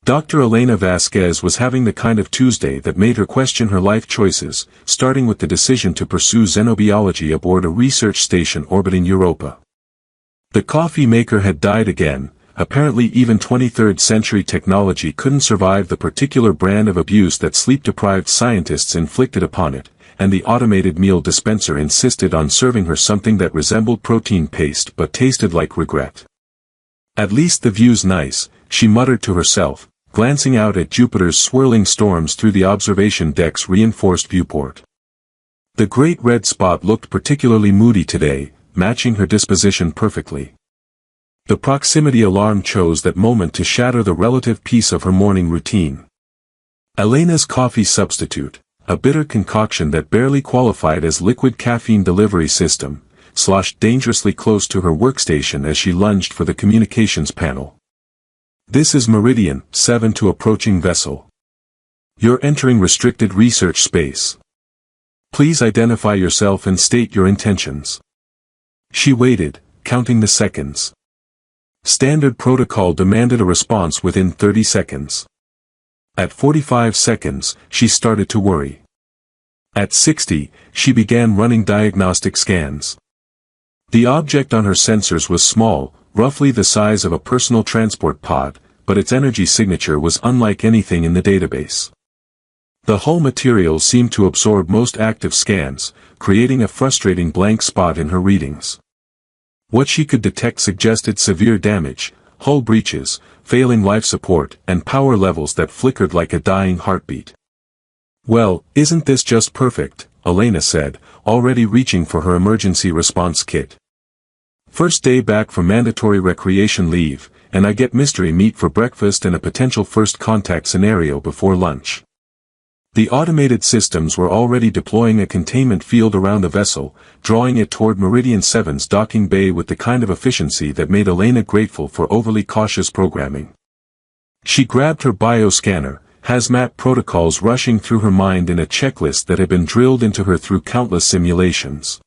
Dr. Elena Vasquez was having the kind of Tuesday that made her question her life choices, starting with the decision to pursue xenobiology aboard a research station orbiting Europa. The coffee maker had died again. Apparently even 23rd century technology couldn't survive the particular brand of abuse that sleep-deprived scientists inflicted upon it, and the automated meal dispenser insisted on serving her something that resembled protein paste but tasted like regret. At least the view's nice, she muttered to herself, glancing out at Jupiter's swirling storms through the observation deck's reinforced viewport. The great red spot looked particularly moody today, matching her disposition perfectly. The proximity alarm chose that moment to shatter the relative peace of her morning routine. Elena's coffee substitute, a bitter concoction that barely qualified as liquid caffeine delivery system, sloshed dangerously close to her workstation as she lunged for the communications panel. This is Meridian 7 to approaching vessel. You're entering restricted research space. Please identify yourself and state your intentions. She waited, counting the seconds. Standard protocol demanded a response within 30 seconds. At 45 seconds, she started to worry. At 60, she began running diagnostic scans. The object on her sensors was small, roughly the size of a personal transport pod, but its energy signature was unlike anything in the database. The hull material seemed to absorb most active scans, creating a frustrating blank spot in her readings. What she could detect suggested severe damage, hull breaches, failing life support, and power levels that flickered like a dying heartbeat. Well, isn't this just perfect, Elena said, already reaching for her emergency response kit. First day back from mandatory recreation leave, and I get mystery meat for breakfast and a potential first contact scenario before lunch. The automated systems were already deploying a containment field around the vessel, drawing it toward Meridian 7's docking bay with the kind of efficiency that made Elena grateful for overly cautious programming. She grabbed her bioscanner, hazmat protocols rushing through her mind in a checklist that had been drilled into her through countless simulations.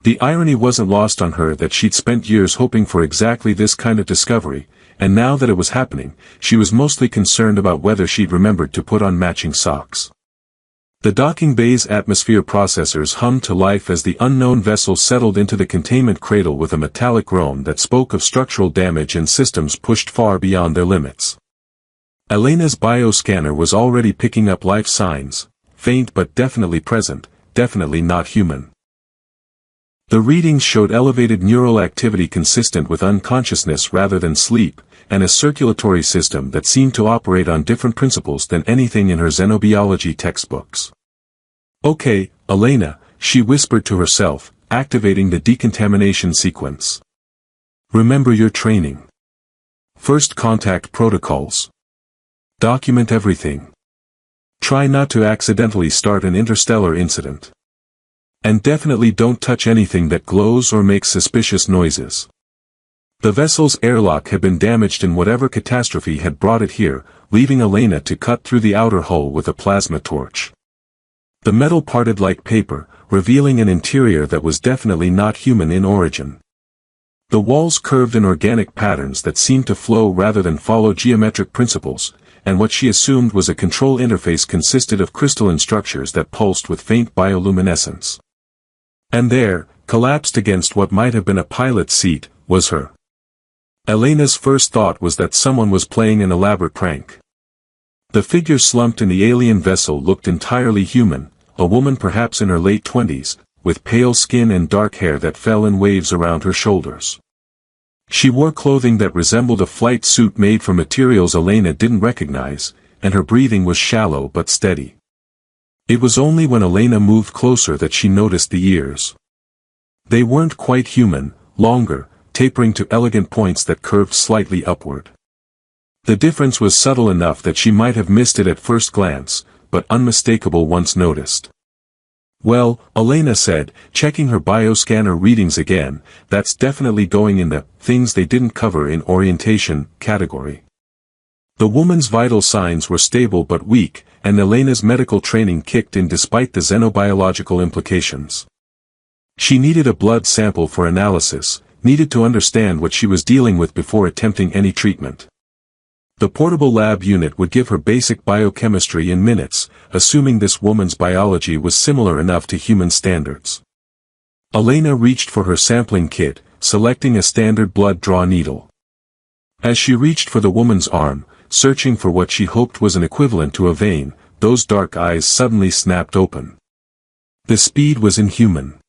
The irony wasn't lost on her that she'd spent years hoping for exactly this kind of discovery, and now that it was happening, she was mostly concerned about whether she'd remembered to put on matching socks. The docking bay's atmosphere processors hummed to life as the unknown vessel settled into the containment cradle with a metallic groan that spoke of structural damage and systems pushed far beyond their limits. Elena's bioscanner was already picking up life signs, faint but definitely present, definitely not human. The readings showed elevated neural activity consistent with unconsciousness rather than sleep, and a circulatory system that seemed to operate on different principles than anything in her xenobiology textbooks. Okay, Elena, she whispered to herself, activating the decontamination sequence. Remember your training. First contact protocols. Document everything. Try not to accidentally start an interstellar incident. And definitely don't touch anything that glows or makes suspicious noises. The vessel's airlock had been damaged in whatever catastrophe had brought it here, leaving Elena to cut through the outer hull with a plasma torch. The metal parted like paper, revealing an interior that was definitely not human in origin. The walls curved in organic patterns that seemed to flow rather than follow geometric principles, and what she assumed was a control interface consisted of crystalline structures that pulsed with faint bioluminescence. And there, collapsed against what might have been a pilot's seat, was her. Elena's first thought was that someone was playing an elaborate prank. The figure slumped in the alien vessel looked entirely human, a woman perhaps in her late 20s, with pale skin and dark hair that fell in waves around her shoulders. She wore clothing that resembled a flight suit made from materials Elena didn't recognize, and her breathing was shallow but steady. It was only when Elena moved closer that she noticed the ears. They weren't quite human, longer, tapering to elegant points that curved slightly upward. The difference was subtle enough that she might have missed it at first glance, but unmistakable once noticed. Well, Elena said, checking her bioscanner readings again, that's definitely going in the things they didn't cover in orientation category. The woman's vital signs were stable but weak, and Elena's medical training kicked in despite the xenobiological implications. She needed a blood sample for analysis, needed to understand what she was dealing with before attempting any treatment. The portable lab unit would give her basic biochemistry in minutes, assuming this woman's biology was similar enough to human standards. Elena reached for her sampling kit, selecting a standard blood draw needle. As she reached for the woman's arm, searching for what she hoped was an equivalent to a vein, those dark eyes suddenly snapped open. The speed was inhuman.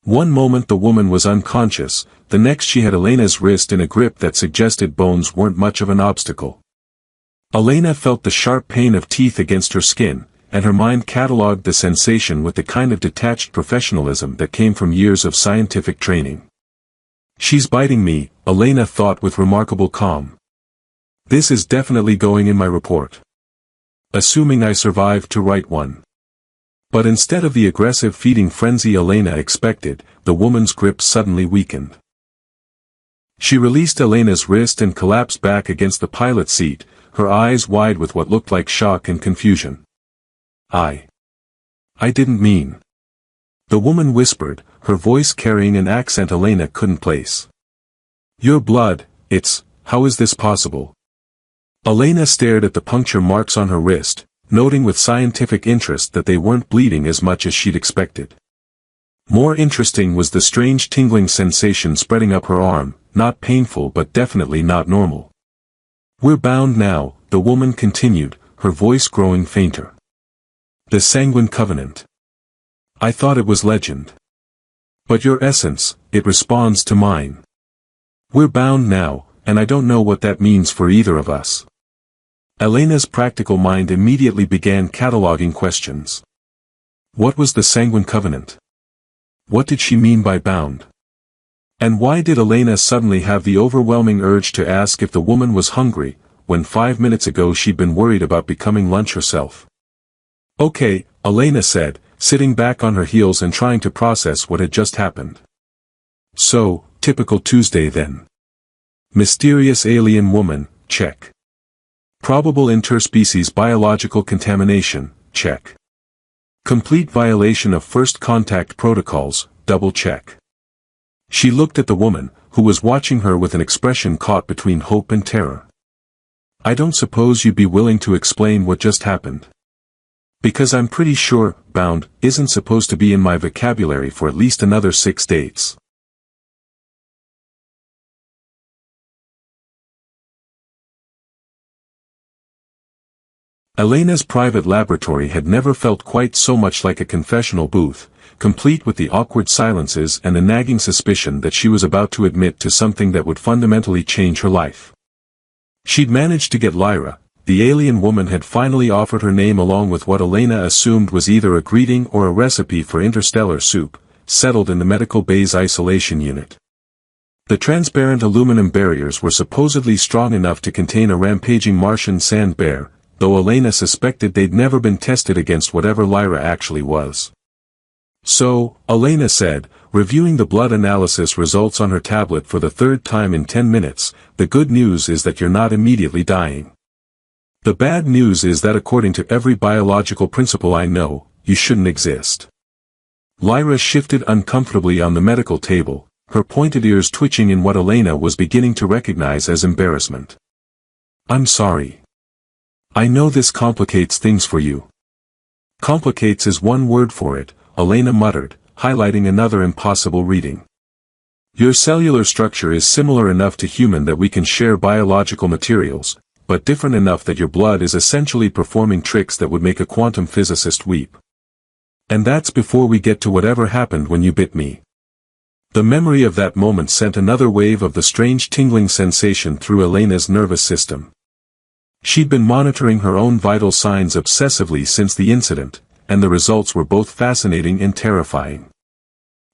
One moment the woman was unconscious, the next she had Elena's wrist in a grip that suggested bones weren't much of an obstacle. Elena felt the sharp pain of teeth against her skin, and her mind catalogued the sensation with the kind of detached professionalism that came from years of scientific training. She's biting me, Elena thought with remarkable calm. This is definitely going in my report. Assuming I survived to write one. But instead of the aggressive feeding frenzy Elena expected, the woman's grip suddenly weakened. She released Elena's wrist and collapsed back against the pilot seat, her eyes wide with what looked like shock and confusion. I didn't mean. The woman whispered, her voice carrying an accent Elena couldn't place. Your blood, how is this possible? Elena stared at the puncture marks on her wrist, noting with scientific interest that they weren't bleeding as much as she'd expected. More interesting was the strange tingling sensation spreading up her arm, not painful but definitely not normal. We're bound now, the woman continued, her voice growing fainter. The Sanguine Covenant. I thought it was legend. But your essence, it responds to mine. We're bound now, and I don't know what that means for either of us. Elena's practical mind immediately began cataloging questions. What was the Sanguine Covenant? What did she mean by bound? And why did Elena suddenly have the overwhelming urge to ask if the woman was hungry, when 5 minutes ago she'd been worried about becoming lunch herself? Okay, Elena said, sitting back on her heels and trying to process what had just happened. So, typical Tuesday then. Mysterious alien woman, check. Probable interspecies biological contamination, check. Complete violation of first contact protocols, double check. She looked at the woman, who was watching her with an expression caught between hope and terror. I don't suppose you'd be willing to explain what just happened. Because I'm pretty sure, bound, isn't supposed to be in my vocabulary for at least another 6 dates. Elena's private laboratory had never felt quite so much like a confessional booth, complete with the awkward silences and a nagging suspicion that she was about to admit to something that would fundamentally change her life. She'd managed to get Lyra. The alien woman had finally offered her name along with what Elena assumed was either a greeting or a recipe for interstellar soup, settled in the medical bay's isolation unit. The transparent aluminum barriers were supposedly strong enough to contain a rampaging Martian sand bear, though Elena suspected they'd never been tested against whatever Lyra actually was. So, Elena said, reviewing the blood analysis results on her tablet for the 3rd time in 10 minutes, the good news is that you're not immediately dying. The bad news is that according to every biological principle I know, you shouldn't exist. Lyra shifted uncomfortably on the medical table, her pointed ears twitching in what Elena was beginning to recognize as embarrassment. I'm sorry. I know this complicates things for you. Complicates is one word for it, Elena muttered, highlighting another impossible reading. Your cellular structure is similar enough to human that we can share biological materials, but different enough that your blood is essentially performing tricks that would make a quantum physicist weep. And that's before we get to whatever happened when you bit me. The memory of that moment sent another wave of the strange tingling sensation through Elena's nervous system. She'd been monitoring her own vital signs obsessively since the incident, and the results were both fascinating and terrifying.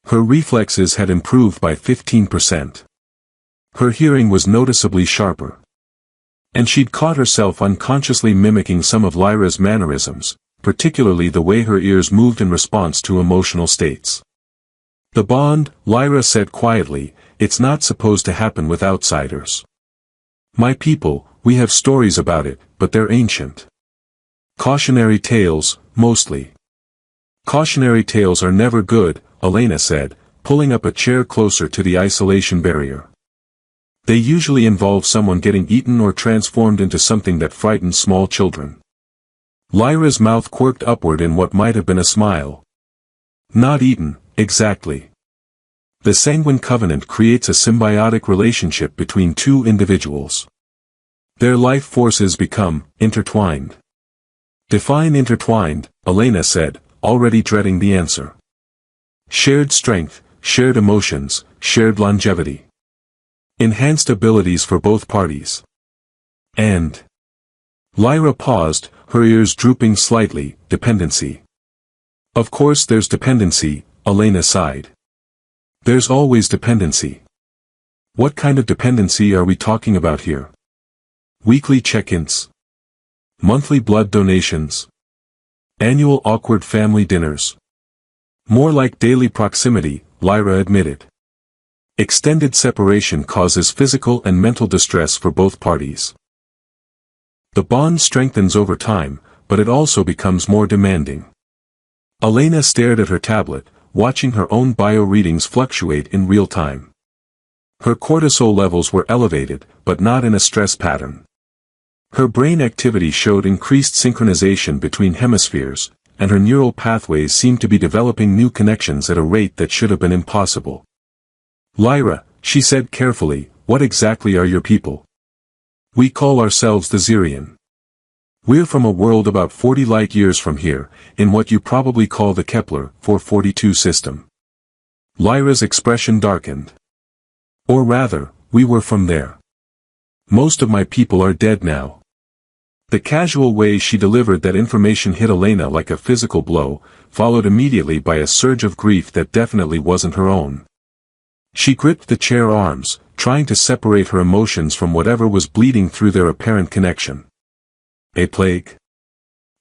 Her reflexes had improved by 15%. Her hearing was noticeably sharper. And she'd caught herself unconsciously mimicking some of Lyra's mannerisms, particularly the way her ears moved in response to emotional states. The bond, Lyra said quietly, it's not supposed to happen with outsiders. My people, we have stories about it, but they're ancient. Cautionary tales, mostly. Cautionary tales are never good, Elena said, pulling up a chair closer to the isolation barrier. They usually involve someone getting eaten or transformed into something that frightens small children. Lyra's mouth quirked upward in what might have been a smile. Not eaten, exactly. The Sanguine Covenant creates a symbiotic relationship between two individuals. Their life forces become intertwined. Define intertwined, Elena said, already dreading the answer. Shared strength, shared emotions, shared longevity. Enhanced abilities for both parties. And... Lyra paused, her ears drooping slightly. Dependency. Of course there's dependency, Elena sighed. There's always dependency. What kind of dependency are we talking about here? Weekly check-ins. Monthly blood donations. Annual awkward family dinners. More like daily proximity, Lyra admitted. Extended separation causes physical and mental distress for both parties. The bond strengthens over time, but it also becomes more demanding. Elena stared at her tablet, watching her own bio readings fluctuate in real time. Her cortisol levels were elevated, but not in a stress pattern. Her brain activity showed increased synchronization between hemispheres, and her neural pathways seemed to be developing new connections at a rate that should have been impossible. Lyra, she said carefully, what exactly are your people? We call ourselves the Zirian. We're from a world about 40 light-years from here, in what you probably call the Kepler 442 system. Lyra's expression darkened. Or rather, we were from there. Most of my people are dead now. The casual way she delivered that information hit Elena like a physical blow, followed immediately by a surge of grief that definitely wasn't her own. She gripped the chair arms, trying to separate her emotions from whatever was bleeding through their apparent connection. A plague?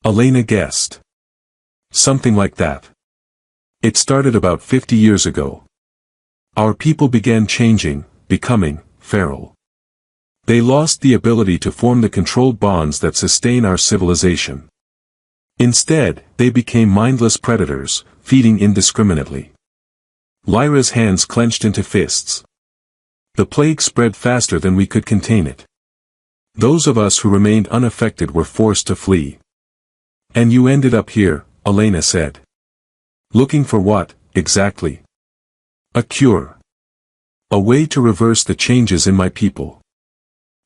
Elena guessed. Something like that. It started about 50 years ago. Our people began changing, becoming feral. They lost the ability to form the controlled bonds that sustain our civilization. Instead, they became mindless predators, feeding indiscriminately. Lyra's hands clenched into fists. The plague spread faster than we could contain it. Those of us who remained unaffected were forced to flee. And you ended up here, Elena said. Looking for what, exactly? A cure. A way to reverse the changes in my people.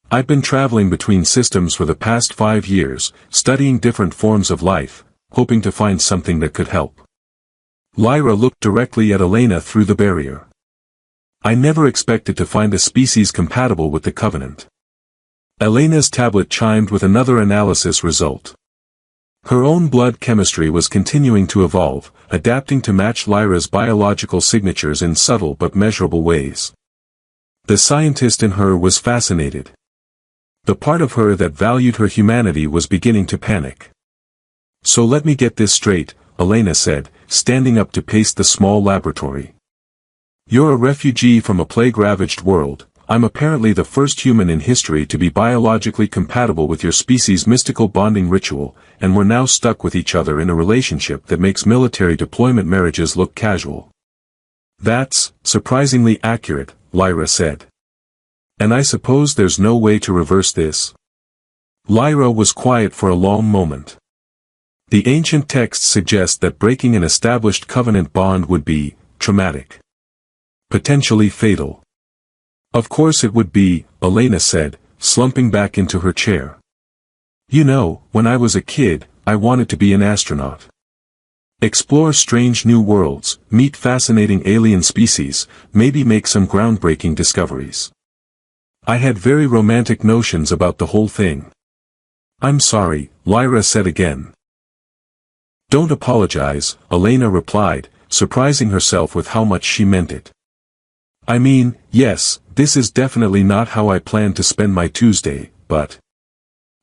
I've been traveling between systems for the past 5 years, studying different forms of life, hoping to find something that could help. Lyra looked directly at Elena through the barrier. I never expected to find a species compatible with the Covenant. Elena's tablet chimed with another analysis result. Her own blood chemistry was continuing to evolve, adapting to match Lyra's biological signatures in subtle but measurable ways. The scientist in her was fascinated. The part of her that valued her humanity was beginning to panic. So let me get this straight, Elena said, standing up to pace the small laboratory. You're a refugee from a plague-ravaged world. I'm apparently the first human in history to be biologically compatible with your species' mystical bonding ritual, and we're now stuck with each other in a relationship that makes military deployment marriages look casual. That's surprisingly accurate, Lyra said. And I suppose there's no way to reverse this? Lyra was quiet for a long moment. The ancient texts suggest that breaking an established covenant bond would be traumatic. Potentially fatal. Of course it would be, Elena said, slumping back into her chair. You know, when I was a kid, I wanted to be an astronaut. Explore strange new worlds, meet fascinating alien species, maybe make some groundbreaking discoveries. I had very romantic notions about the whole thing. I'm sorry, Lyra said again. Don't apologize, Elena replied, surprising herself with how much she meant it. I mean, yes, this is definitely not how I planned to spend my Tuesday, but...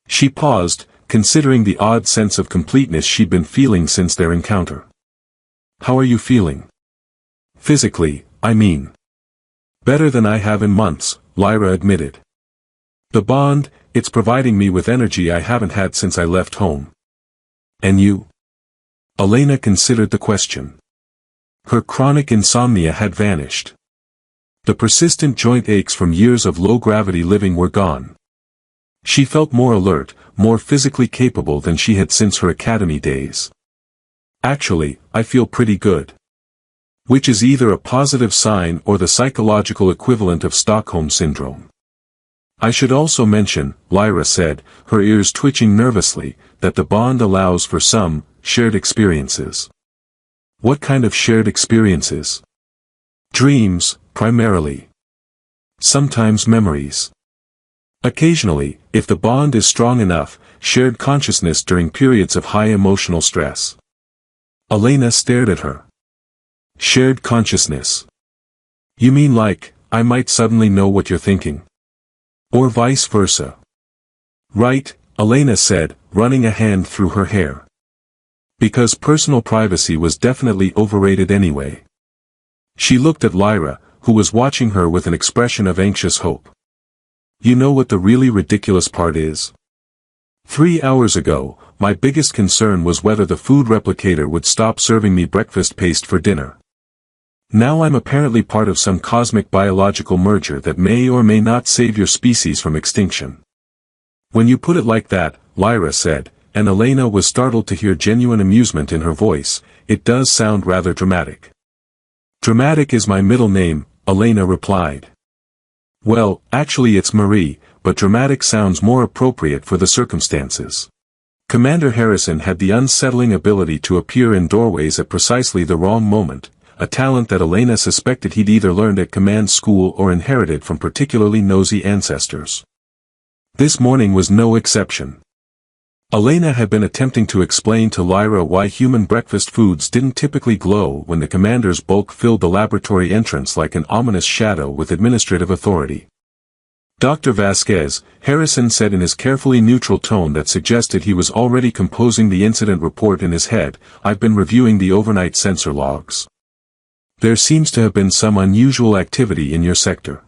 She paused, considering the odd sense of completeness she'd been feeling since their encounter. How are you feeling? Physically, I mean. Better than I have in months, Lyra admitted. The bond, it's providing me with energy I haven't had since I left home. And you? Elena considered the question. Her chronic insomnia had vanished. The persistent joint aches from years of low-gravity living were gone. She felt more alert, more physically capable than she had since her academy days. Actually, I feel pretty good. Which is either a positive sign or the psychological equivalent of Stockholm Syndrome. I should also mention, Lyra said, her ears twitching nervously, that the bond allows for some shared experiences. What kind of shared experiences? Dreams, primarily. Sometimes memories. Occasionally, if the bond is strong enough, shared consciousness during periods of high emotional stress. Elena stared at her. Shared consciousness. You mean like, I might suddenly know what you're thinking? Or vice versa? Right, Elena said, running a hand through her hair. Because personal privacy was definitely overrated anyway. She looked at Lyra, who was watching her with an expression of anxious hope. You know what the really ridiculous part is? 3 hours ago, my biggest concern was whether the food replicator would stop serving me breakfast paste for dinner. Now I'm apparently part of some cosmic biological merger that may or may not save your species from extinction. When you put it like that, Lyra said, and Elena was startled to hear genuine amusement in her voice, it does sound rather dramatic. Dramatic is my middle name, Elena replied. Well, actually it's Marie, but dramatic sounds more appropriate for the circumstances. Commander Harrison had the unsettling ability to appear in doorways at precisely the wrong moment, a talent that Elena suspected he'd either learned at command school or inherited from particularly nosy ancestors. This morning was no exception. Elena had been attempting to explain to Lyra why human breakfast foods didn't typically glow when the commander's bulk filled the laboratory entrance like an ominous shadow with administrative authority. Dr. Vasquez, Harrison said in his carefully neutral tone that suggested he was already composing the incident report in his head, I've been reviewing the overnight sensor logs. There seems to have been some unusual activity in your sector.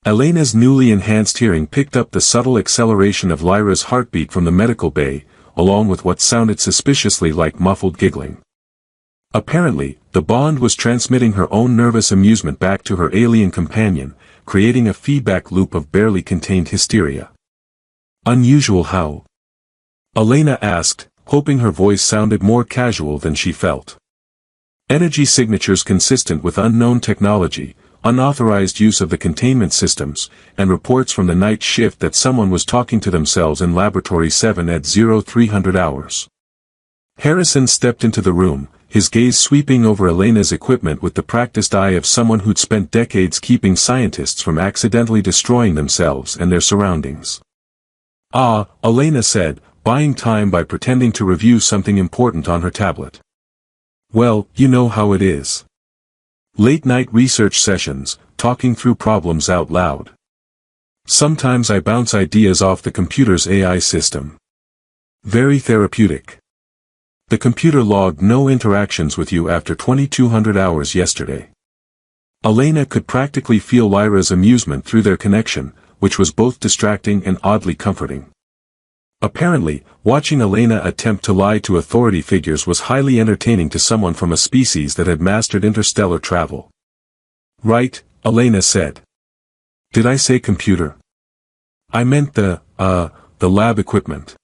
Elena's newly enhanced hearing picked up the subtle acceleration of Lyra's heartbeat from the medical bay, along with what sounded suspiciously like muffled giggling. Apparently, the bond was transmitting her own nervous amusement back to her alien companion, creating a feedback loop of barely contained hysteria. Unusual how? Elena asked, hoping her voice sounded more casual than she felt. Energy signatures consistent with unknown technology, unauthorized use of the containment systems, and reports from the night shift that someone was talking to themselves in Laboratory 7 at 0300 hours. Harrison stepped into the room, his gaze sweeping over Elena's equipment with the practiced eye of someone who'd spent decades keeping scientists from accidentally destroying themselves and their surroundings. Ah, Elena said, buying time by pretending to review something important on her tablet. Well, you know how it is. Late-night research sessions, talking through problems out loud. Sometimes I bounce ideas off the computer's AI system. Very therapeutic. The computer logged no interactions with you after 2200 hours yesterday. Elena could practically feel Lyra's amusement through their connection, which was both distracting and oddly comforting. Apparently, watching Elena attempt to lie to authority figures was highly entertaining to someone from a species that had mastered interstellar travel. Right, Elena said. Did I say computer? I meant the lab equipment.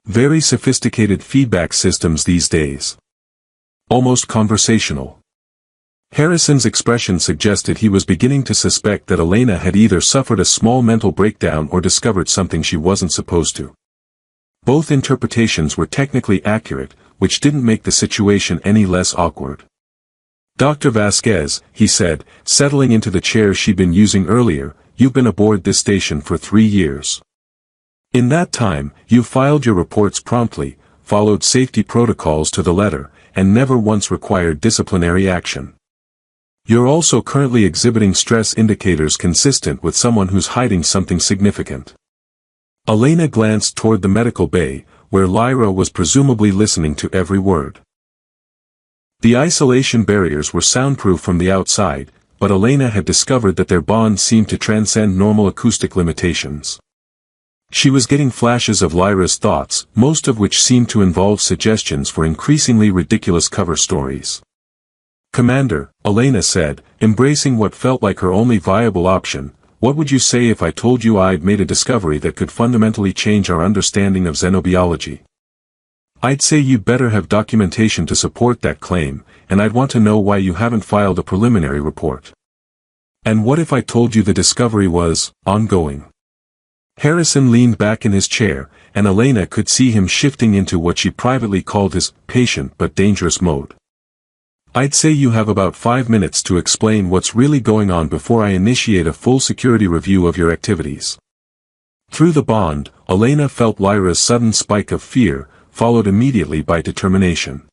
Very sophisticated feedback systems these days. Almost conversational. Harrison's expression suggested he was beginning to suspect that Elena had either suffered a small mental breakdown or discovered something she wasn't supposed to. Both interpretations were technically accurate, which didn't make the situation any less awkward. Dr. Vasquez, he said, settling into the chair she'd been using earlier, you've been aboard this station for 3 years. In that time, you filed your reports promptly, followed safety protocols to the letter, and never once required disciplinary action. You're also currently exhibiting stress indicators consistent with someone who's hiding something significant. Elena glanced toward the medical bay, where Lyra was presumably listening to every word. The isolation barriers were soundproof from the outside, but Elena had discovered that their bond seemed to transcend normal acoustic limitations. She was getting flashes of Lyra's thoughts, most of which seemed to involve suggestions for increasingly ridiculous cover stories. Commander, Elena said, embracing what felt like her only viable option, what would you say if I told you I'd made a discovery that could fundamentally change our understanding of xenobiology? I'd say you'd better have documentation to support that claim, and I'd want to know why you haven't filed a preliminary report. And what if I told you the discovery was ongoing? Harrison leaned back in his chair, and Elena could see him shifting into what she privately called his patient but dangerous mode. I'd say you have about 5 minutes to explain what's really going on before I initiate a full security review of your activities. Through the bond, Elena felt Lyra's sudden spike of fear, followed immediately by determination.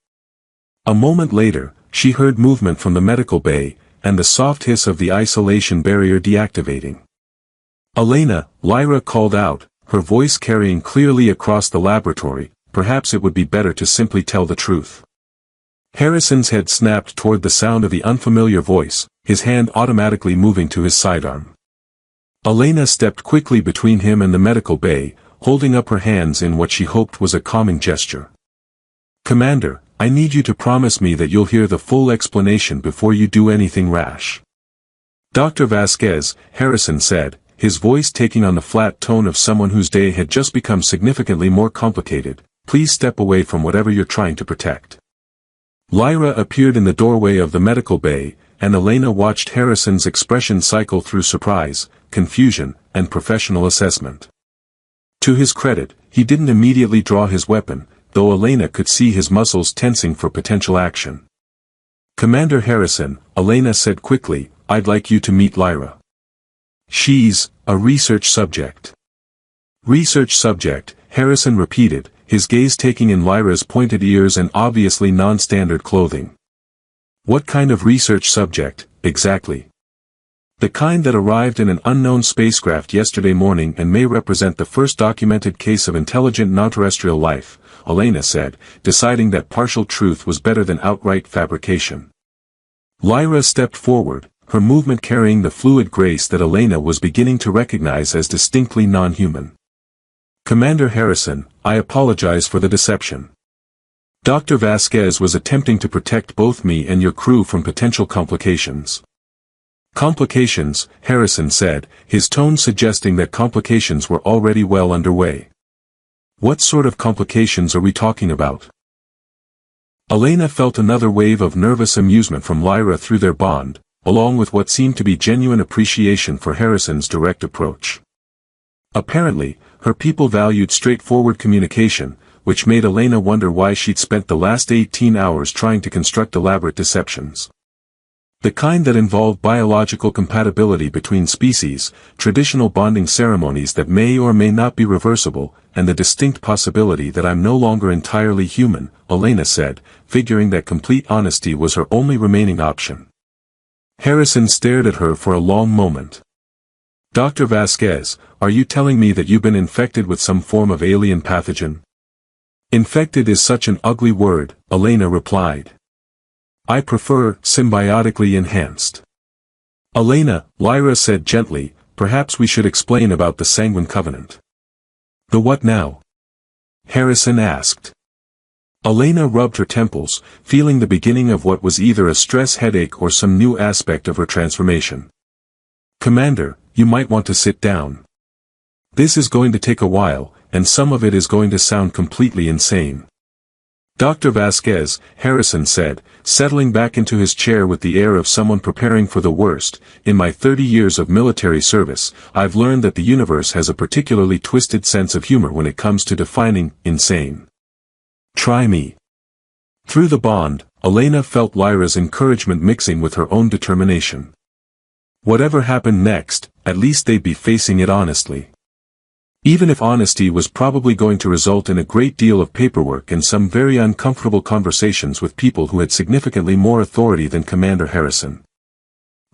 A moment later, she heard movement from the medical bay, and the soft hiss of the isolation barrier deactivating. Elena, Lyra called out, her voice carrying clearly across the laboratory, perhaps it would be better to simply tell the truth. Harrison's head snapped toward the sound of the unfamiliar voice, his hand automatically moving to his sidearm. Elena stepped quickly between him and the medical bay, holding up her hands in what she hoped was a calming gesture. Commander, I need you to promise me that you'll hear the full explanation before you do anything rash. Dr. Vasquez, Harrison said, his voice taking on the flat tone of someone whose day had just become significantly more complicated, please step away from whatever you're trying to protect. Lyra appeared in the doorway of the medical bay, and Elena watched Harrison's expression cycle through surprise, confusion, and professional assessment. To his credit, he didn't immediately draw his weapon, though Elena could see his muscles tensing for potential action. Commander Harrison, Elena said quickly, I'd like you to meet Lyra. She's a research subject. Research subject, Harrison repeated, his gaze taking in Lyra's pointed ears and obviously non-standard clothing. What kind of research subject, exactly? The kind that arrived in an unknown spacecraft yesterday morning and may represent the first documented case of intelligent non-terrestrial life, Elena said, deciding that partial truth was better than outright fabrication. Lyra stepped forward, her movement carrying the fluid grace that Elena was beginning to recognize as distinctly non-human. Commander Harrison, I apologize for the deception. Dr. Vasquez was attempting to protect both me and your crew from potential complications. Complications, Harrison said, his tone suggesting that complications were already well underway. What sort of complications are we talking about? Elena felt another wave of nervous amusement from Lyra through their bond, along with what seemed to be genuine appreciation for Harrison's direct approach. Apparently, her people valued straightforward communication, which made Elena wonder why she'd spent the last 18 hours trying to construct elaborate deceptions. The kind that involved biological compatibility between species, traditional bonding ceremonies that may or may not be reversible, and the distinct possibility that I'm no longer entirely human, Elena said, figuring that complete honesty was her only remaining option. Harrison stared at her for a long moment. Dr. Vasquez, are you telling me that you've been infected with some form of alien pathogen? Infected is such an ugly word, Elena replied. I prefer symbiotically enhanced. Elena, Lyra said gently, perhaps we should explain about the Sanguine Covenant. The what now? Harrison asked. Elena rubbed her temples, feeling the beginning of what was either a stress headache or some new aspect of her transformation. Commander, you might want to sit down. This is going to take a while, and some of it is going to sound completely insane. Dr. Vasquez, Harrison said, settling back into his chair with the air of someone preparing for the worst, in my 30 years of military service, I've learned that the universe has a particularly twisted sense of humor when it comes to defining insane. Try me. Through the bond, Elena felt Lyra's encouragement mixing with her own determination. Whatever happened next, at least they'd be facing it honestly. Even if honesty was probably going to result in a great deal of paperwork and some very uncomfortable conversations with people who had significantly more authority than Commander Harrison.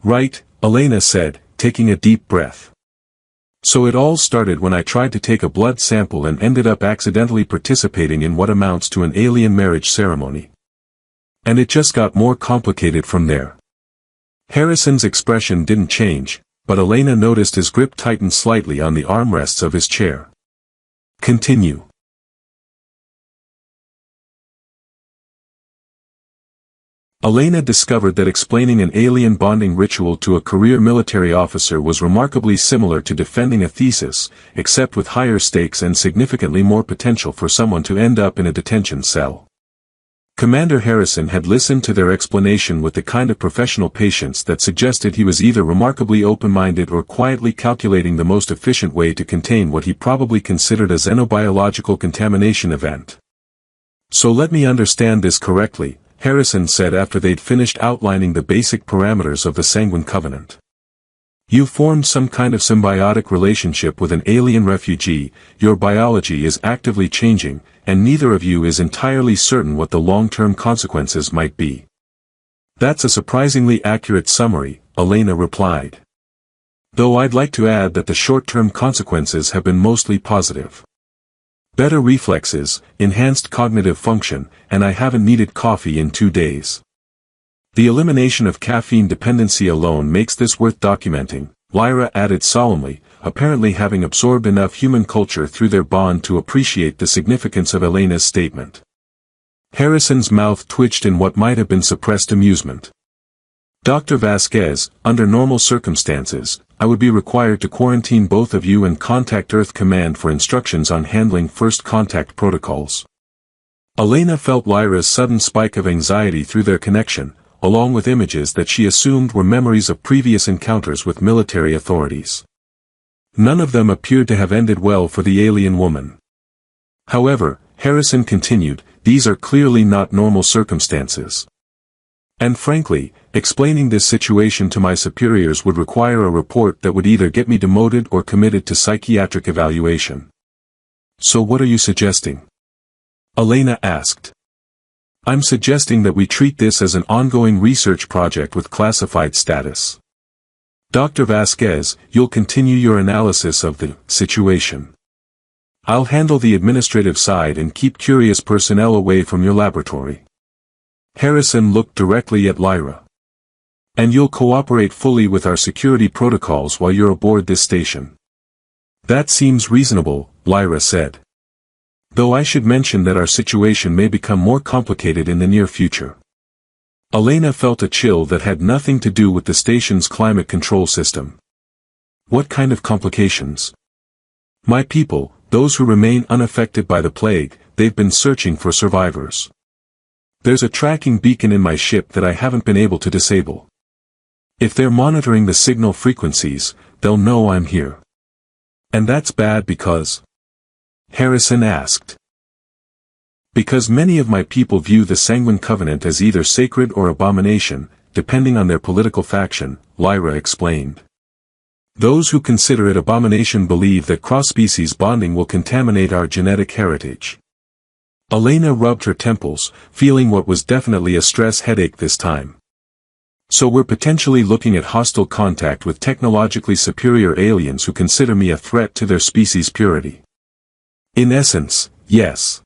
Right, Elena said, taking a deep breath. So it all started when I tried to take a blood sample and ended up accidentally participating in what amounts to an alien marriage ceremony. And it just got more complicated from there. Harrison's expression didn't change, but Elena noticed his grip tightened slightly on the armrests of his chair. Continue. Elena discovered that explaining an alien bonding ritual to a career military officer was remarkably similar to defending a thesis, except with higher stakes and significantly more potential for someone to end up in a detention cell. Commander Harrison had listened to their explanation with the kind of professional patience that suggested he was either remarkably open-minded or quietly calculating the most efficient way to contain what he probably considered a xenobiological contamination event. "So let me understand this correctly," Harrison said after they'd finished outlining the basic parameters of the Sanguine Covenant. "You formed some kind of symbiotic relationship with an alien refugee, your biology is actively changing, and neither of you is entirely certain what the long-term consequences might be." "That's a surprisingly accurate summary," Elena replied. "Though I'd like to add that the short-term consequences have been mostly positive. Better reflexes, enhanced cognitive function, and I haven't needed coffee in 2 days. The elimination of caffeine dependency alone makes this worth documenting," Lyra added solemnly, apparently having absorbed enough human culture through their bond to appreciate the significance of Elena's statement. Harrison's mouth twitched in what might have been suppressed amusement. "Dr. Vasquez, under normal circumstances, I would be required to quarantine both of you and contact Earth Command for instructions on handling first contact protocols." Elena felt Lyra's sudden spike of anxiety through their connection, along with images that she assumed were memories of previous encounters with military authorities. None of them appeared to have ended well for the alien woman. However, Harrison continued, "These are clearly not normal circumstances. And frankly, explaining this situation to my superiors would require a report that would either get me demoted or committed to psychiatric evaluation." "So what are you suggesting?" Elena asked. "I'm suggesting that we treat this as an ongoing research project with classified status. Dr. Vasquez, you'll continue your analysis of the situation. I'll handle the administrative side and keep curious personnel away from your laboratory." Harrison looked directly at Lyra. "And you'll cooperate fully with our security protocols while you're aboard this station." "That seems reasonable," Lyra said. "Though I should mention that our situation may become more complicated in the near future." Elena felt a chill that had nothing to do with the station's climate control system. "What kind of complications?" "My people, those who remain unaffected by the plague, they've been searching for survivors. There's a tracking beacon in my ship that I haven't been able to disable. If they're monitoring the signal frequencies, they'll know I'm here." "And that's bad because?" Harrison asked. "Because many of my people view the Sanguine Covenant as either sacred or abomination, depending on their political faction," Lyra explained. "Those who consider it abomination believe that cross-species bonding will contaminate our genetic heritage." Elena rubbed her temples, feeling what was definitely a stress headache this time. "So we're potentially looking at hostile contact with technologically superior aliens who consider me a threat to their species' purity." "In essence, yes."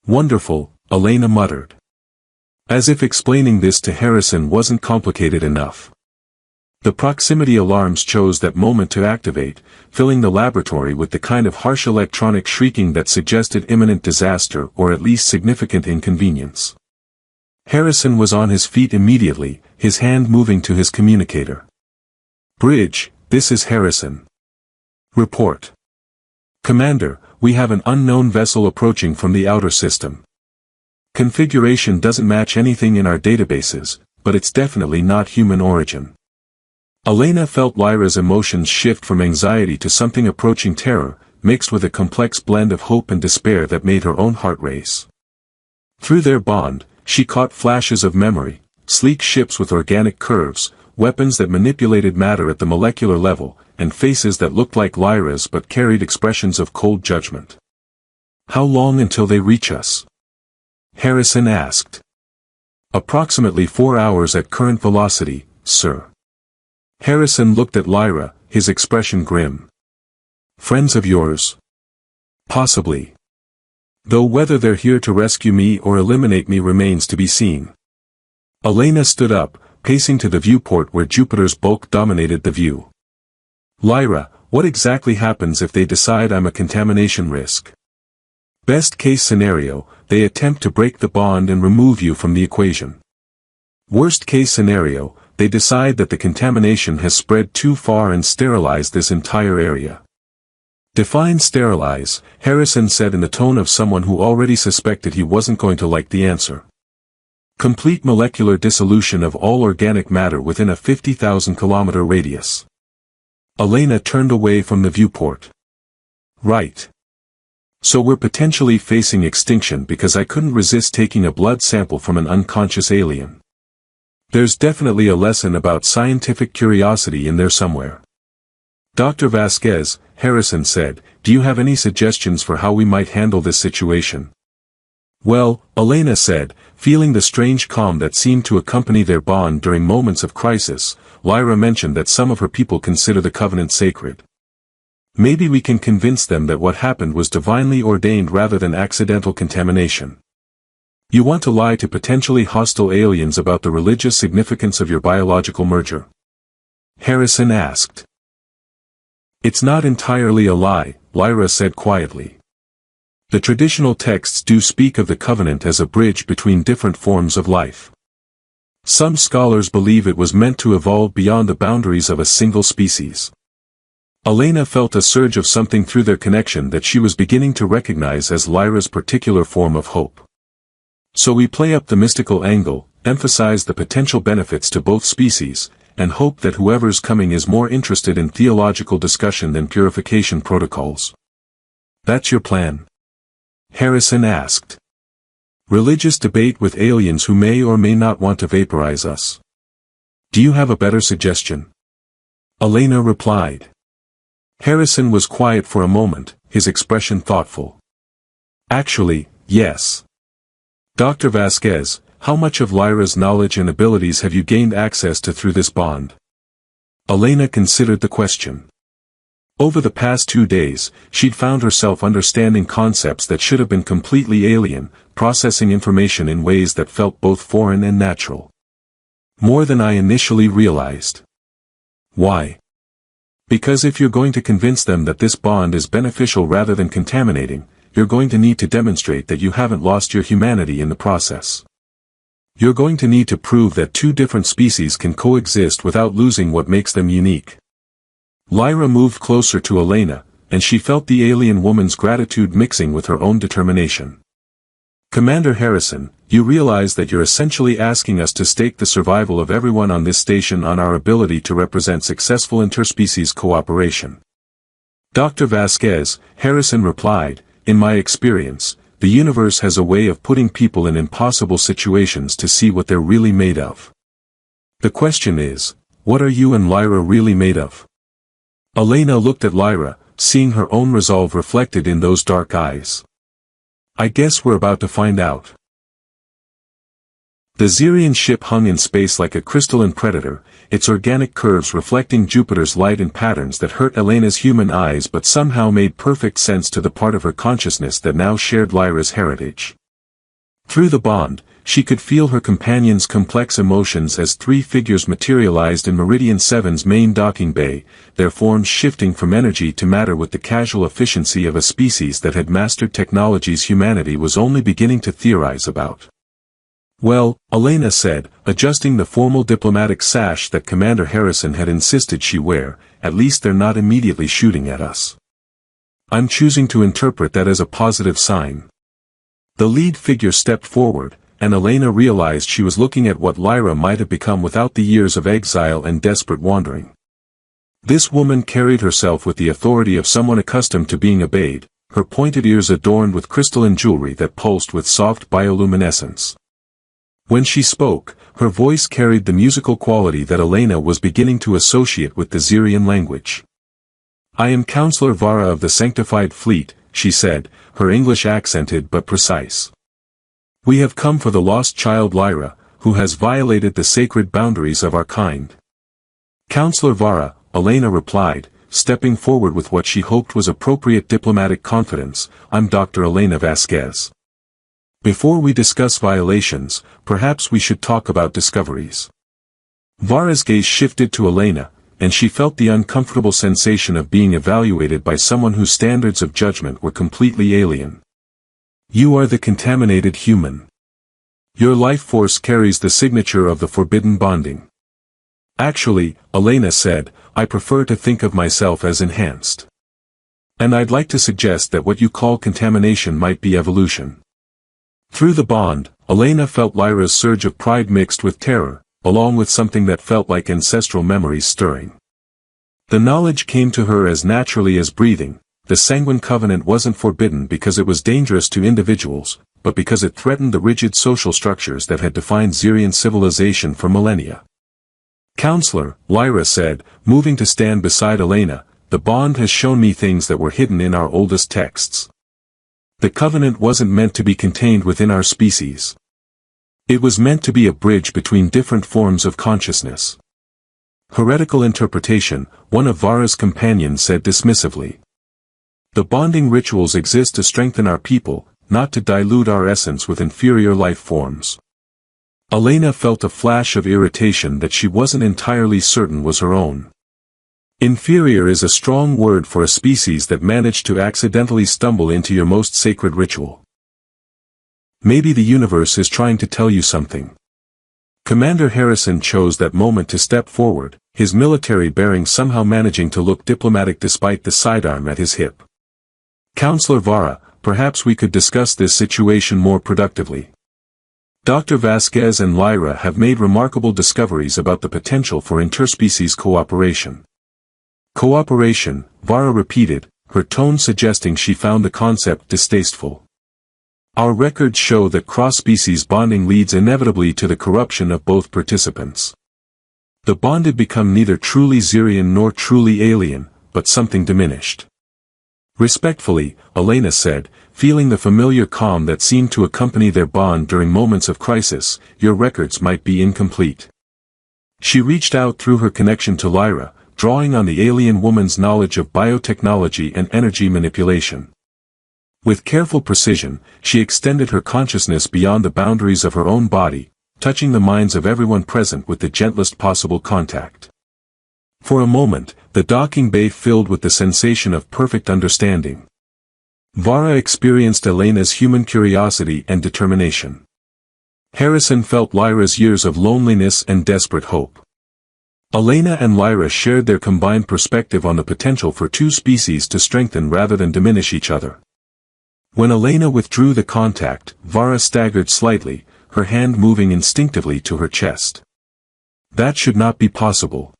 "Wonderful," Elena muttered. As if explaining this to Harrison wasn't complicated enough. The proximity alarms chose that moment to activate, filling the laboratory with the kind of harsh electronic shrieking that suggested imminent disaster or at least significant inconvenience. Harrison was on his feet immediately, his hand moving to his communicator. "Bridge, this is Harrison. Report. Commander, we have an unknown vessel approaching from the outer system. Configuration doesn't match anything in our databases, but it's definitely not human origin." Elena felt Lyra's emotions shift from anxiety to something approaching terror, mixed with a complex blend of hope and despair that made her own heart race. Through their bond, she caught flashes of memory, sleek ships with organic curves, weapons that manipulated matter at the molecular level, and faces that looked like Lyra's but carried expressions of cold judgment. "How long until they reach us?" Harrison asked. "Approximately 4 hours at current velocity, sir." Harrison looked at Lyra, his expression grim. "Friends of yours?" "Possibly. Though whether they're here to rescue me or eliminate me remains to be seen." Elena stood up, pacing to the viewport where Jupiter's bulk dominated the view. "Lyra, what exactly happens if they decide I'm a contamination risk?" "Best case scenario, they attempt to break the bond and remove you from the equation. Worst case scenario, they decide that the contamination has spread too far and sterilize this entire area. Define sterilize, Harrison said in the tone of someone who already suspected he wasn't going to like the answer. Complete molecular dissolution of all organic matter within a 50,000-kilometer radius. Elena turned away from the viewport. Right. So we're potentially facing extinction because I couldn't resist taking a blood sample from an unconscious alien. There's definitely a lesson about scientific curiosity in there somewhere. Dr. Vasquez, Harrison said, do you have any suggestions for how we might handle this situation? Well, Elena said, feeling the strange calm that seemed to accompany their bond during moments of crisis. Lyra mentioned that some of her people consider the covenant sacred. Maybe we can convince them that what happened was divinely ordained rather than accidental contamination. You want to lie to potentially hostile aliens about the religious significance of your biological merger? Harrison asked. It's not entirely a lie, Lyra said quietly. The traditional texts do speak of the covenant as a bridge between different forms of life. Some scholars believe it was meant to evolve beyond the boundaries of a single species. Elena felt a surge of something through their connection that she was beginning to recognize as Lyra's particular form of hope. So we play up the mystical angle, emphasize the potential benefits to both species, and hope that whoever's coming is more interested in theological discussion than purification protocols. That's your plan? Harrison asked. Religious debate with aliens who may or may not want to vaporize us. Do you have a better suggestion? Elena replied. Harrison was quiet for a moment, his expression thoughtful. Actually, yes. Dr. Vasquez, how much of Lyra's knowledge and abilities have you gained access to through this bond? Elena considered the question. Over the past 2 days, she'd found herself understanding concepts that should have been completely alien, processing information in ways that felt both foreign and natural. More than I initially realized. Why? Because if you're going to convince them that this bond is beneficial rather than contaminating, you're going to need to demonstrate that you haven't lost your humanity in the process. You're going to need to prove that two different species can coexist without losing what makes them unique. Lyra moved closer to Elena, and she felt the alien woman's gratitude mixing with her own determination. Commander Harrison, you realize that you're essentially asking us to stake the survival of everyone on this station on our ability to represent successful interspecies cooperation. Dr. Vasquez, Harrison replied, in my experience, the universe has a way of putting people in impossible situations to see what they're really made of. The question is, what are you and Lyra really made of? Elena looked at Lyra, seeing her own resolve reflected in those dark eyes. I guess we're about to find out. The Xerian ship hung in space like a crystalline predator, its organic curves reflecting Jupiter's light in patterns that hurt Elena's human eyes but somehow made perfect sense to the part of her consciousness that now shared Lyra's heritage. Through the bond, she could feel her companion's complex emotions as three figures materialized in Meridian 7's main docking bay, their forms shifting from energy to matter with the casual efficiency of a species that had mastered technologies humanity was only beginning to theorize about. Well, Elena said, adjusting the formal diplomatic sash that Commander Harrison had insisted she wear, at least they're not immediately shooting at us. I'm choosing to interpret that as a positive sign. The lead figure stepped forward, and Elena realized she was looking at what Lyra might have become without the years of exile and desperate wandering. This woman carried herself with the authority of someone accustomed to being obeyed, her pointed ears adorned with crystalline jewelry that pulsed with soft bioluminescence. When she spoke, her voice carried the musical quality that Elena was beginning to associate with the Xerian language. I am Counselor Vara of the Sanctified Fleet, she said, her English accented but precise. We have come for the lost child Lyra, who has violated the sacred boundaries of our kind. Counselor Vara, Elena replied, stepping forward with what she hoped was appropriate diplomatic confidence, I'm Dr. Elena Vasquez. Before we discuss violations, perhaps we should talk about discoveries. Vara's gaze shifted to Elena, and she felt the uncomfortable sensation of being evaluated by someone whose standards of judgment were completely alien. You are the contaminated human. Your life force carries the signature of the forbidden bonding. Actually, Elena said, I prefer to think of myself as enhanced. And I'd like to suggest that what you call contamination might be evolution. Through the bond, Elena felt Lyra's surge of pride mixed with terror, along with something that felt like ancestral memories stirring. The knowledge came to her as naturally as breathing. The sanguine covenant wasn't forbidden because it was dangerous to individuals, but because it threatened the rigid social structures that had defined Xerian civilization for millennia. Counselor, Lyra said, moving to stand beside Elena, the bond has shown me things that were hidden in our oldest texts. The covenant wasn't meant to be contained within our species. It was meant to be a bridge between different forms of consciousness. Heretical interpretation, one of Vara's companions said dismissively. The bonding rituals exist to strengthen our people, not to dilute our essence with inferior life forms. Elena felt a flash of irritation that she wasn't entirely certain was her own. Inferior is a strong word for a species that managed to accidentally stumble into your most sacred ritual. Maybe the universe is trying to tell you something. Commander Harrison chose that moment to step forward, his military bearing somehow managing to look diplomatic despite the sidearm at his hip. Counselor Vara, perhaps we could discuss this situation more productively. Dr. Vasquez and Lyra have made remarkable discoveries about the potential for interspecies cooperation. Cooperation, Vara repeated, her tone suggesting she found the concept distasteful. Our records show that cross-species bonding leads inevitably to the corruption of both participants. The bonded become neither truly Xerian nor truly alien, but something diminished. Respectfully, Elena said, feeling the familiar calm that seemed to accompany their bond during moments of crisis, your records might be incomplete. She reached out through her connection to Lyra, drawing on the alien woman's knowledge of biotechnology and energy manipulation. With careful precision, she extended her consciousness beyond the boundaries of her own body, touching the minds of everyone present with the gentlest possible contact. For a moment, the docking bay filled with the sensation of perfect understanding. Vara experienced Elena's human curiosity and determination. Harrison felt Lyra's years of loneliness and desperate hope. Elena and Lyra shared their combined perspective on the potential for two species to strengthen rather than diminish each other. When Elena withdrew the contact, Vara staggered slightly, her hand moving instinctively to her chest. That should not be possible.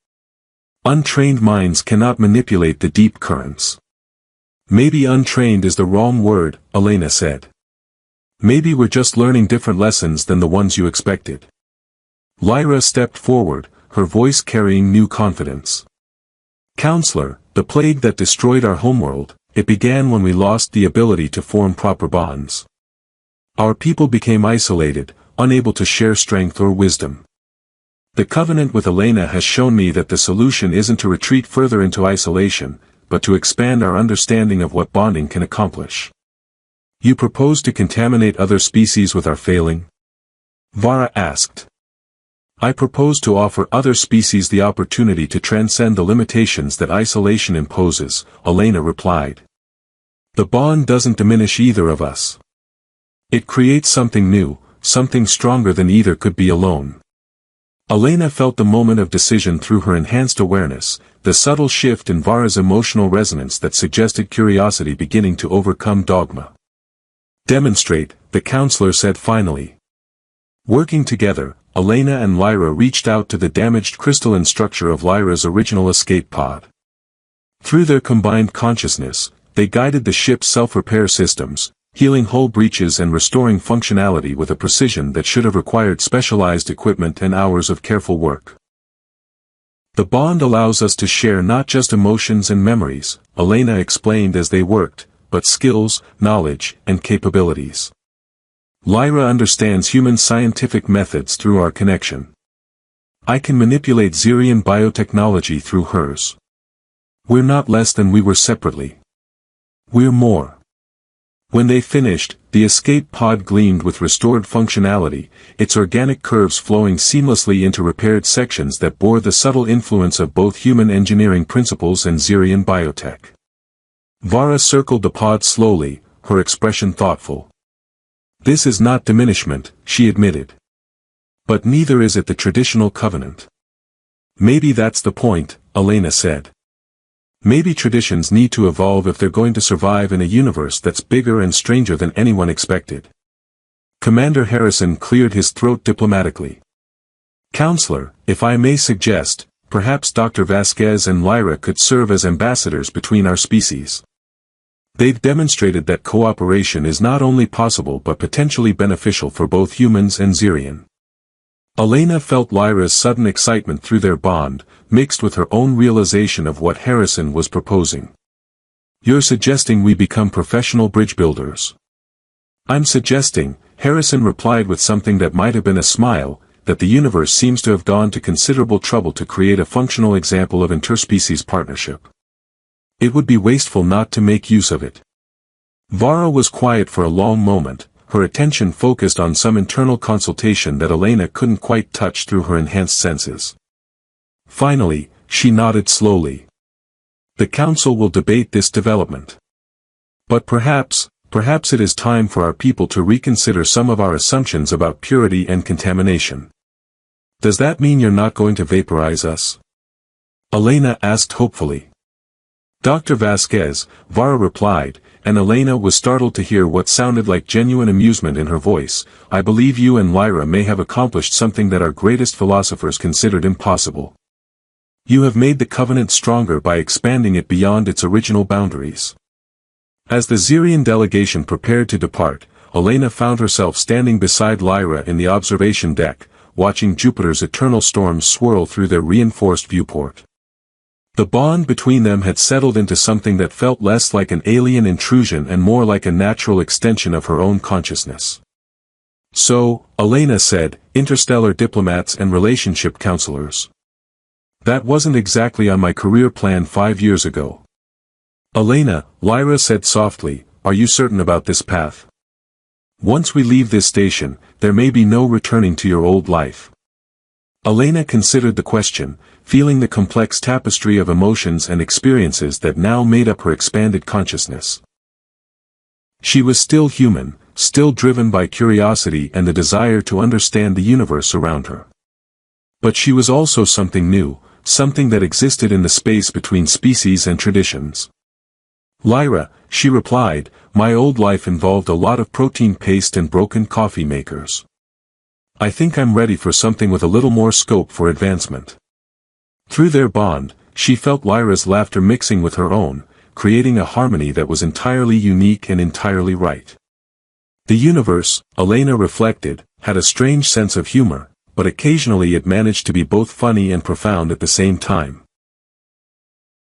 Untrained minds cannot manipulate the deep currents. Maybe untrained is the wrong word, Elena said. Maybe we're just learning different lessons than the ones you expected. Lyra stepped forward, her voice carrying new confidence. Counselor, the plague that destroyed our homeworld, it began when we lost the ability to form proper bonds. Our people became isolated, unable to share strength or wisdom. The covenant with Elena has shown me that the solution isn't to retreat further into isolation, but to expand our understanding of what bonding can accomplish. You propose to contaminate other species with our failing? Vara asked. I propose to offer other species the opportunity to transcend the limitations that isolation imposes, Elena replied. The bond doesn't diminish either of us. It creates something new, something stronger than either could be alone. Elena felt the moment of decision through her enhanced awareness, the subtle shift in Vara's emotional resonance that suggested curiosity beginning to overcome dogma. Demonstrate, the counselor said finally. Working together, Elena and Lyra reached out to the damaged crystalline structure of Lyra's original escape pod. Through their combined consciousness, they guided the ship's self-repair systems, healing hull breaches and restoring functionality with a precision that should have required specialized equipment and hours of careful work. The bond allows us to share not just emotions and memories, Elena explained as they worked, but skills, knowledge, and capabilities. Lyra understands human scientific methods through our connection. I can manipulate Xerian biotechnology through hers. We're not less than we were separately. We're more. When they finished, the escape pod gleamed with restored functionality, its organic curves flowing seamlessly into repaired sections that bore the subtle influence of both human engineering principles and Xerian biotech. Vara circled the pod slowly, her expression thoughtful. This is not diminishment, she admitted. But neither is it the traditional covenant. Maybe that's the point, Elena said. Maybe traditions need to evolve if they're going to survive in a universe that's bigger and stranger than anyone expected. Commander Harrison cleared his throat diplomatically. Counselor, if I may suggest, perhaps Dr. Vasquez and Lyra could serve as ambassadors between our species. They've demonstrated that cooperation is not only possible but potentially beneficial for both humans and Xerian. Elena felt Lyra's sudden excitement through their bond, mixed with her own realization of what Harrison was proposing. You're suggesting we become professional bridge builders? I'm suggesting, Harrison replied with something that might have been a smile, that the universe seems to have gone to considerable trouble to create a functional example of interspecies partnership. It would be wasteful not to make use of it. Vara was quiet for a long moment, her attention focused on some internal consultation that Elena couldn't quite touch through her enhanced senses. Finally, she nodded slowly. The council will debate this development. But perhaps it is time for our people to reconsider some of our assumptions about purity and contamination. Does that mean you're not going to vaporize us? Elena asked hopefully. Dr. Vasquez, Vara replied, and Elena was startled to hear what sounded like genuine amusement in her voice. I believe you and Lyra may have accomplished something that our greatest philosophers considered impossible. You have made the covenant stronger by expanding it beyond its original boundaries. As the Xerian delegation prepared to depart, Elena found herself standing beside Lyra in the observation deck, watching Jupiter's eternal storms swirl through their reinforced viewport. The bond between them had settled into something that felt less like an alien intrusion and more like a natural extension of her own consciousness. So, Elena said, interstellar diplomats and relationship counselors. That wasn't exactly on my career plan 5 years ago. Elena, Lyra said softly, are you certain about this path? Once we leave this station, there may be no returning to your old life. Elena considered the question, feeling the complex tapestry of emotions and experiences that now made up her expanded consciousness. She was still human, still driven by curiosity and the desire to understand the universe around her. But she was also something new, something that existed in the space between species and traditions. Lyra, she replied, my old life involved a lot of protein paste and broken coffee makers. I think I'm ready for something with a little more scope for advancement. Through their bond, she felt Lyra's laughter mixing with her own, creating a harmony that was entirely unique and entirely right. The universe, Elena reflected, had a strange sense of humor, but occasionally it managed to be both funny and profound at the same time.